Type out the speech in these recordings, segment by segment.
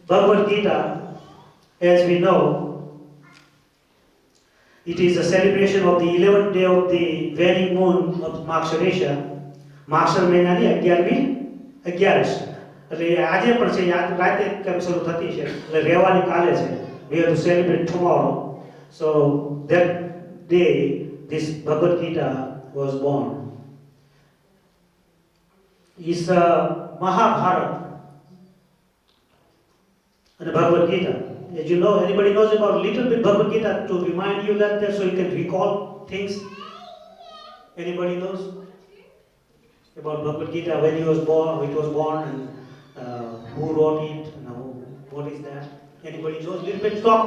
Bhagavad Gita, as we know, it is a celebration of the 11th day of the waning moon of Maksharesha. Makshar મહિનાની 11મી 11 એટલે આજે પણ છે, રાતે કેમ શરૂ થતી છે એટલે રહેવાની કાલે છે. We have to celebrate tomorrow. So that day this Bhagavad Gita was born. Is Mahabharata and the Bhagavad Gita. As you know, anybody knows about a little bit Bhagavad Gita to remind you that so you can recall things? Anybody knows about Bhagavad Gita, when it was born, and who wrote it, and what is that? Anybody knows? Little bit stop.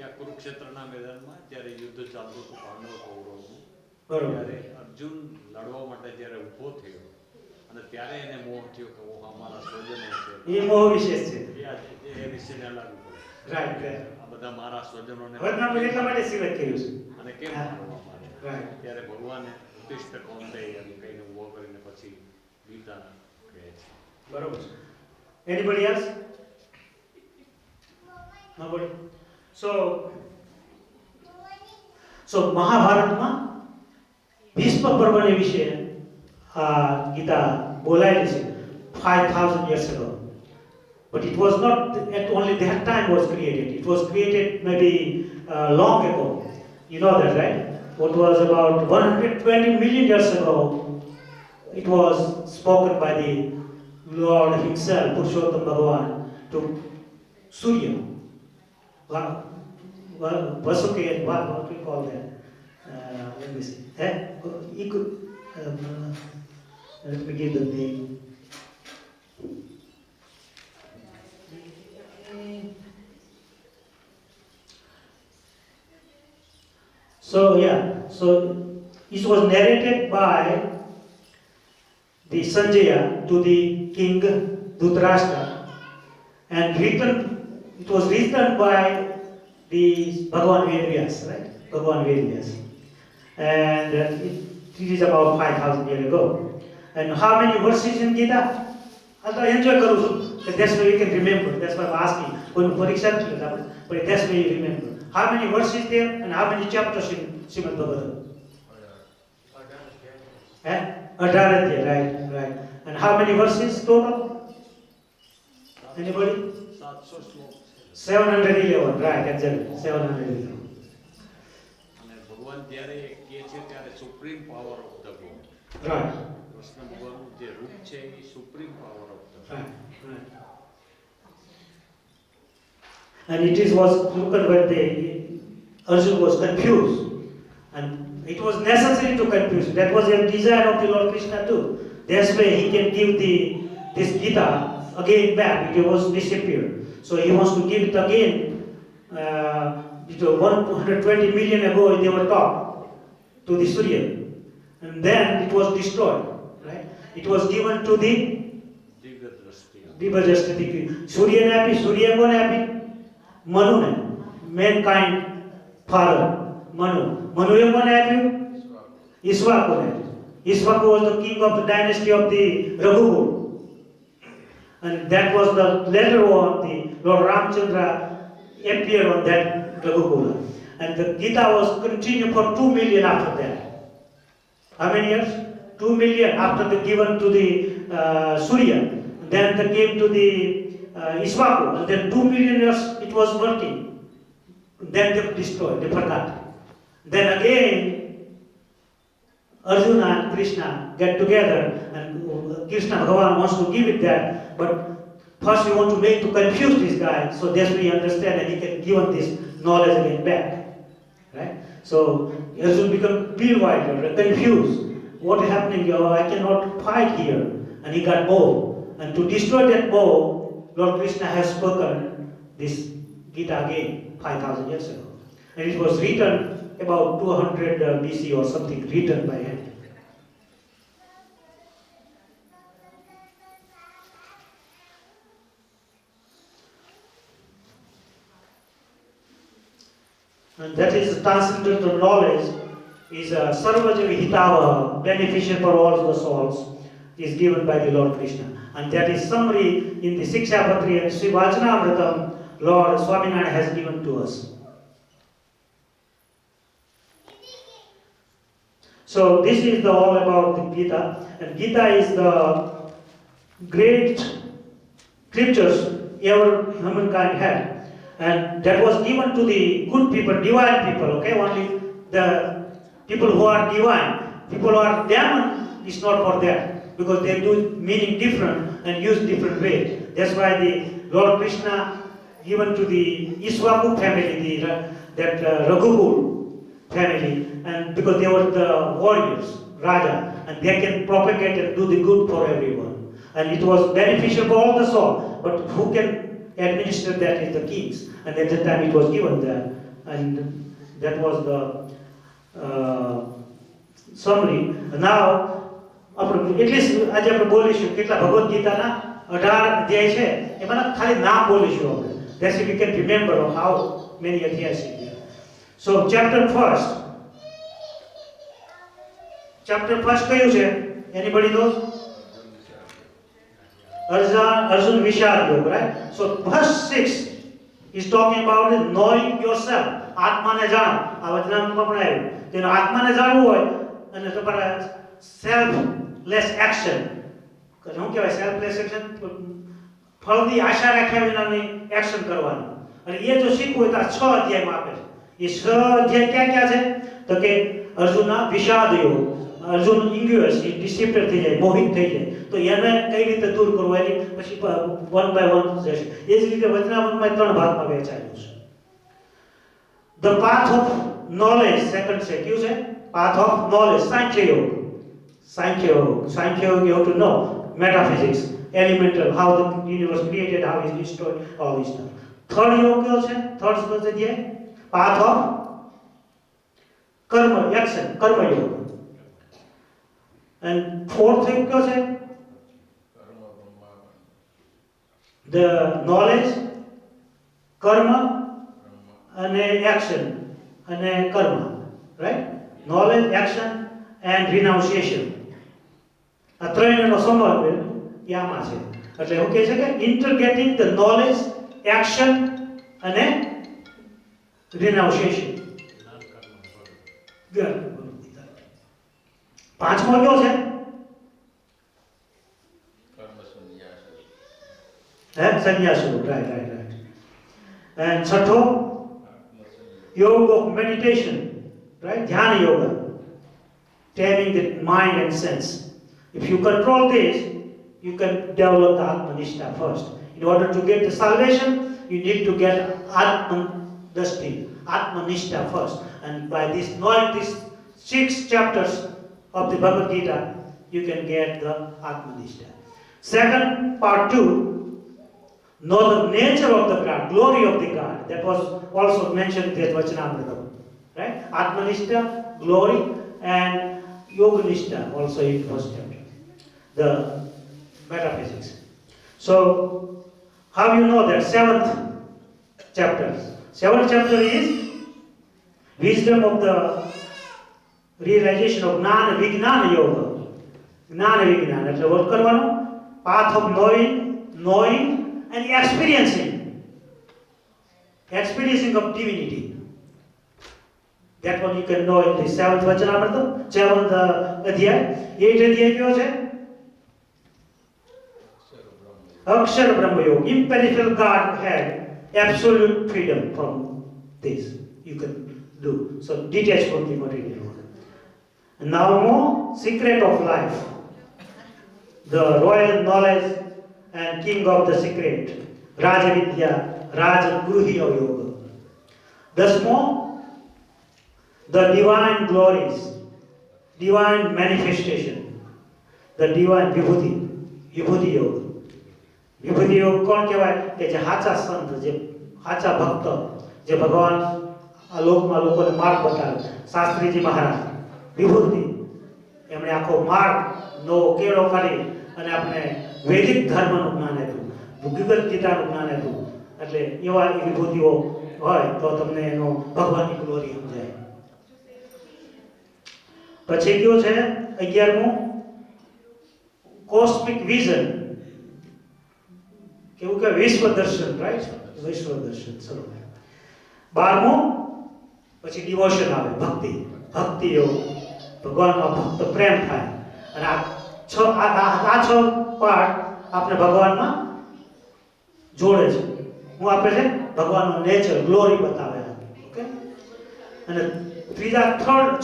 Yeah, કુરુક્ષેત્રના મેદાનમાં જ્યારે યુદ્ધ ચાલતું હતું પાંડવ કૌરવનું, બરોબર. ત્યારે અર્જુન લડવા માટે જ્યારે ઊભો થયો અને ત્યારે એને મોહ થયો કે ઓહ અમારા સ્વજનો છે. એ મોહ વિશેષ છે. એ વિશેને લાગુ પડે. રાઈટ. આ બધા મારા સ્વજનોને વચનામૃત એટલા માટે સિલેક્ટ કર્યું છે. અને કેમ મારવા મારે. રાઈટ. ત્યારે ભગવાને ઉત્તિષ્ઠ કૌંતેય એમ કહીને ઊભો કરીને પછી ગીતા કહે છે. બરોબર. Anybody else? Nobody. So મહાભારતમાં ભીષ્મ પર્વને વિશે આ ગીતા બોલાયેલી છે 5000 years ago. But it was not at only that time was created. It was created maybe long ago. You know that, right? What was about 120 million years ago, it was spoken by the Lord himself, Purushottam Bhagavan, to Surya. Vasuke, what we call that? Let me see. Let me give the name. So it was narrated by the Sanjaya to the king Dhritarashtra, and it was written by the Bhagavan Vedas, right? Bhagavan Vedas, and it is about 5000 years ago. And how many verses in Gita? I'll enjoy karu. That's why you can remember. That's why I'm asking. When Pariksha, but that's why you remember. How many verses there and how many chapters in Shrimad Bhagavad? 18, right. And how many verses total? Anybody? 711, right, exactly. 711. અને ભગવાન ત્યારે કહે છે ત્યારે supreme power of the God. Right. Krishna ભગવાનનું જે રૂપ છે એ supreme power of the God. Right. And was looked at when Arjuna was confused, and it was necessary to confuse. That was a desire of the Lord Krishna too. That's why he can give this Gita again back. It was disappeared, so he wants to give it again. 120 million ago they were taught to the Surya, and then it was destroyed. Right? It was given to the Divadrashti. Surya ne api, Surya ko ne api. Manu ne, mankind father, Manu એ કોને આપ્યું? ઈશ્વાકુને. Ishvaku was the king of the dynasty of the Raghukul, and that was the later on the Lord Ramchandra appeared on that Raghukul, and the Gita was continued for 2 million after that. How many years? 2 million after the given to the Surya. Then they came to the Ishvaku, and then 2 million years it was working. Then they destroyed, they forgot. Then again, Arjuna and Krishna get together, and Krishna Bhagavan wants to give it that, but first we want to make to confuse this guy, so that's why he understand and he can give this knowledge again back. Right? So Arjuna become bewildered, confused. What is happening? I cannot fight here. And he got bow. And to destroy that bow, Lord Krishna has spoken this Gita again 5000 years ago. And it was written about 200 BC or something, written by him. And that is transcendental knowledge is sarvajavi hitava, beneficial for all the souls. is given by the Lord Krishna. And that is summary in the Sikshapatri and Sri Vachnamrtam Lord Swaminarayan has given to us. So this is all about the Gita. And Gita is the great scriptures ever humankind had. And that was given to the good people, divine people, okay? Only the people who are divine. People who are demon is not for that, because they do meaning different and use different way. That's why the Lord Krishna given to the Ishwaku family, that Raghukul family, and because they were the warriors, Raja, and they can propagate and do the good for everyone. And it was beneficial for all the soul, but who can administer that is the kings. And at the time it was given there, and that was the summary. Now, at least આજે આપણે બોલીશું કેટલા ભગવદ ગીતાના 18 અધ્યાય છે એમાંના ખાલી નામ બોલીશું આપણે. That's if we can remember how many adhyayas are there. So chapter first કયું છે? Anybody knows? Arjun Vishad Yoga, right? So verse 6 is talking about knowing yourself. આત્માને જાણો. આ વચનામૃતમાં પણ આવ્યું. જેનો આત્માને જાણવું હોય અને તમારા selfless action. શું કહેવાય selfless action? ફળની આશા રાખ્યા વિનાની એક્શન કરવાનું. અને એ જો શીખવું હોય તો આ 6 અધ્યાયમાં આપે છે. એ 6 અધ્યાય ક્યાં ક્યાં છે? તો કે અર્જુનના વિષાદ યોગ. અર્જુન ઇન્ગ્યુઅસ ડિસિપ્ટર થઈ જાય, મોહિત થઈ જાય, તો એને કઈ રીતે દૂર કરવું એની પછી 1 by 1 જશે. એ જ રીતે વચનામૃતમાં 3 ભાગમાં વહેંચાયેલું છે. The path of knowledge, second છે કયું છે? Path of knowledge, સાંખ્ય યોગ. Sankhya Yoga, you have to know metaphysics, elemental, how the universe created, how it is destroyed, all this stuff. Third yoga is third is path of karma, action, karma yoga. And fourth yoga is the knowledge, karma, and action, and karma, right? Knowledge, action, and renunciation. આ ત્રણનો સમન્વય આમાં છે. એટલે એવું કહે છે કે integrating the knowledge, action અને renunciation. પાંચમો કયો છે? સંન્યાસ યોગ. right. And છઠ્ઠો yoga of meditation, right? ધ્યાન yoga. Taming the mind and sense. If you control this, you can develop the Atmanishta first. In order to get the salvation, you need to get Atman-dasti, Atmanishta first. And by this, knowing these 6 chapters of the Bhagavad Gita, you can get the Atmanishta. Second, part 2, know the nature of the God, glory of the God. That was also mentioned in Vachnamrtam. Right? Atmanishta, glory, and Yoganishta also in first chapter, the metaphysics. So, how you know that? 7th chapter. 7th chapter is wisdom of the realization of Gnana Vijnana Yoga. Gnana Vijnana. એટલે what કરવાનું? Path of knowing and experiencing of divinity. That one you can know in the 7th Vachnamrtam, 7th adhyay. 8th adhyay kyo છે? Akshara Brahma Yoga. Imperishable God had absolute freedom from this. You can do. So detach from the material world. And now more secret of life. The royal knowledge and king of the secret. Rajavidya, Rajagruhiya Yoga. Thus more the divine glories, divine manifestation, the divine vibhuti yoga. Vibhuti yoga કોણ કહેવાય? કે જે સાચા સંત, જે સાચા ભક્ત, જે ભગવાન આ લોકમાં લોકોને માર્ગ બતાવે. શાસ્ત્રીજી મહારાજ વિભૂતિ, એમણે આખો માર્ગનો કેળો કરી અને આપણે વૈદિક ધર્મનું જ્ઞાન આપ્યું, ભગવદ ગીતાનું જ્ઞાન આપ્યું. એટલે એવા વિભૂતિઓ હોય તો તમને એનો ભગવાનની ગ્લોરી સમજાય. પછી કયો છે 11મું? cosmic vision. કેવું કે વિશ્વ દર્શન, રાઈટ? વિશ્વ દર્શન. ચલો 12મું પછી ડિવોશન આવે, ભક્તિ. ભક્તિ યોગ, ભગવાનમાં ભક્ત પ્રેમ થાય. અને આ છ પાઠ આપણે ભગવાનમાં જોડે છે. હું આપે છે ભગવાનનો નેચર, ગ્લોરી બતાવે. ઓકે. અને ત્રીજા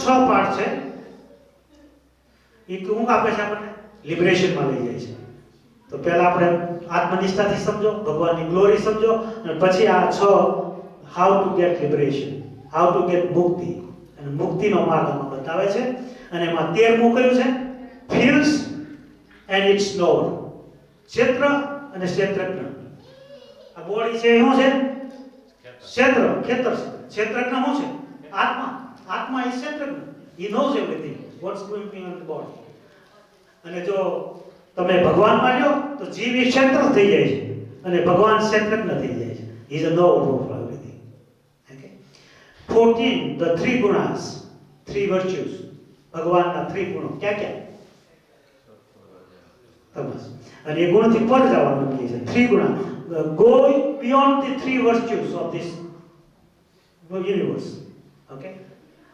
છ પાઠ છે એ હું આપે છે આપણને લિબરેશનમાં લઈ જાય છે. તો પહેલા આપણે આત્મનિષ્ઠાથી સમજો, ભગવાનની ગ્લોરી સમજો, અને પછી આ 6 how to gate liberation, how to gate મુક્તિ, અને મુક્તિનો માર્ગ આમાં બતાવે છે. અને એમાં 13મું કયું છે? Fields and its node. ક્ષેત્ર અને ક્ષેત્રજ્ઞ. આ બોડી છે એ શું છે? ક્ષેત્ર, ખેતર છે. ક્ષેત્રજ્ઞ શું છે? આત્મા. આત્મા ઇઝ ક્ષેત્રજ્ઞ. He knows everything what's going beyond the body. અને જો તમે ભગવાન માન્યો તો જીવ એ ક્ષેત્ર થઈ જાય છે, અને ભગવાન ક્ષેત્રજ્ઞ થઈ જાય છે. He is a node of everything. Okay. 14 the 3 ગુણાસ, 3 વર્ચ્યુઝ. ભગવાનના 3 ગુણો ક્યાં ક્યાં? તમસ. અને એ ગુણથી પર જવાનું કહે છે. 3 ગુણા. Going beyond the 3 virtues of this universe. Okay.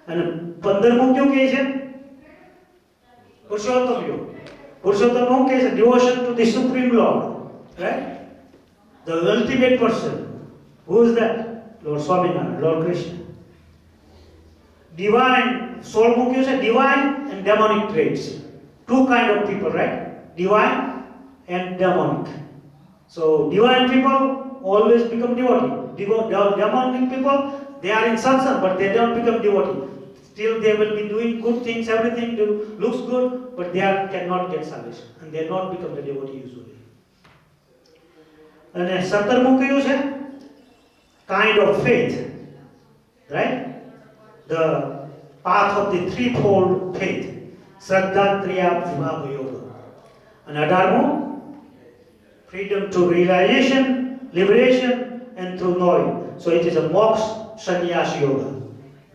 અને 15મું કયું કહે છે? પુરુષોત્તમ યોગ. પુરુષોત્તમ શું કહે છે? Devotion to the Supreme Lord. Right? The ultimate person. Who is that? Lord Swaminarayan, Lord Krishna. Divine, 16મું કયું છે? Divine and demonic traits. 2 kind of people, right? Divine and demonic. So divine people always become devotee. Demonic people, they are in satsang, but they don't become devotee. Still they will be doing good things, everything looks good, but they cannot get salvation, and they not become the devotee usually. And 17મું કયું છે? Kind of faith, right? The path of the threefold faith. Shraddha, Triya, Vibhaga Yoga. And 18મું freedom to realization, liberation, and through knowing. So it is a moksha sannyas yoga.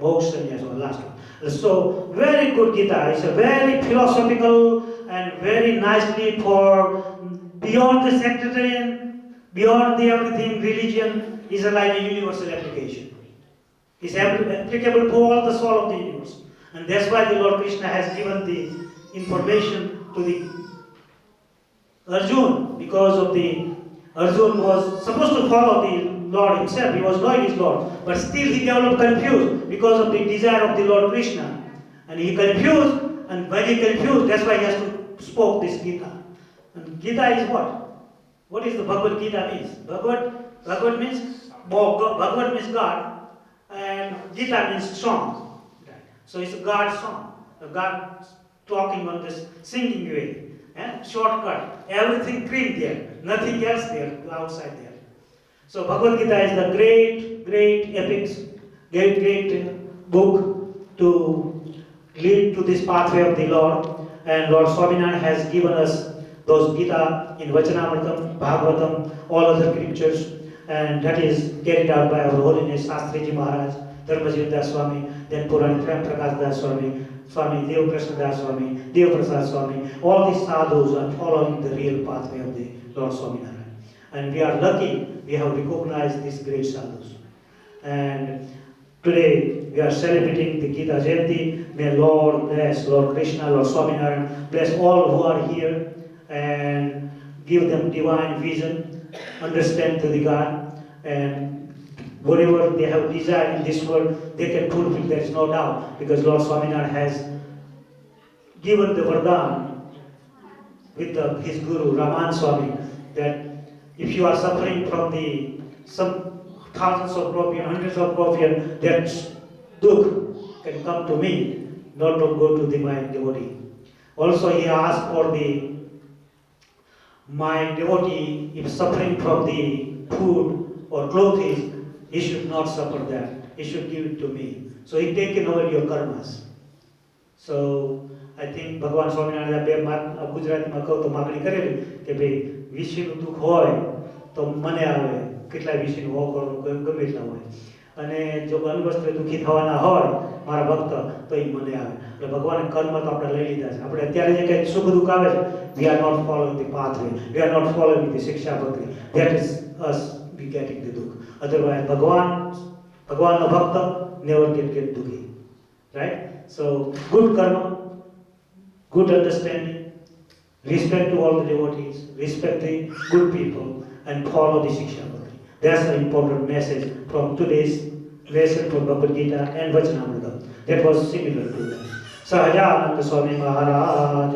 Moksha sannyas yoga, last one. So very good Gita. It's a very philosophical and very nicely for beyond the sectarian, beyond the everything religion, is like a universal application. It's applicable to all the soul of the universe. And that's why the Lord Krishna has given the information to the Arjun, because of the Arjun was supposed to follow the Lord himself. He was knowing his Lord, but still he developed confused because of the desire of the Lord Krishna, and he confused. And when he confused, that's why he has to spoke this Gita. And Gita is what? What is the Bhagavad Gita means? Bhagavad means Bhagavad means God, and Gita means song. So it's a God song. A God talking on this singing way. Shortcut, everything clean there, nothing else there outside there. So Bhagavad Gita is the great epics, great book to lead to this pathway of the Lord. And Lord Swaminarayan has given us those Gita in Vachnamrtam, Bhagavatam, all other scriptures, and that is carried out by our Holiness Shastriji Maharaj, Dharmajit Das Swami, then Purani Prem Prakash Das Swami, Swami Dev Krishna Das Swami, Dev Prasad Swami. All these sadhus are following the real pathway of the Lord Swaminarayan. And we are lucky we have recognized these great sadhus. And today we are celebrating the Geeta Jaynti. May Lord bless, Lord Krishna, Lord Swaminarayan, bless all who are here and give them divine vision, understand to the God, and whatever they have desired in this world, they can fulfill, there is no doubt, because Lord Swaminarayan has given the Vardhan with his Guru, Raman Swami, that if you are suffering from some thousands of rupees, hundreds of rupees, that dukh can come to me, not to go to my devotee. Also he asked for my devotee, if suffering from the food or clothes, he should not suffer that. He should give it to me. So he taken over your karmas. So I think Bhagwan Swaminarayan ગુજરાતીમાં કહું તો માગણી કરેલી કે ભાઈ વિષયનું દુઃખ હોય તો મને આવે, કેટલા વિષયનું ગમે એટલા હોય, અને જો અન્વસ્ત્રે દુઃખી થવાના હોય મારા ભક્ત તો એ મને આવે. એટલે ભગવાને કર્મ તો આપણે લઈ લીધા છે. આપણે અત્યારે જે કંઈ સુખ દુઃખ આવે છે, we are not following the pathway, we are not following the Shikshapatri. That is us we getting the દુઃખ. અધરવાઇઝ ભગવાનનો ભક્ત નેવર ગેટ દુઃખી. Right? So good karma, good understanding, respect to all the devotees, respect the good people, and follow the Shikshapatri. That's the important message from today's lesson from Bhagavad Gita and Vachnamrtam. That was similar to that. Sahajananda Swami Maharaj.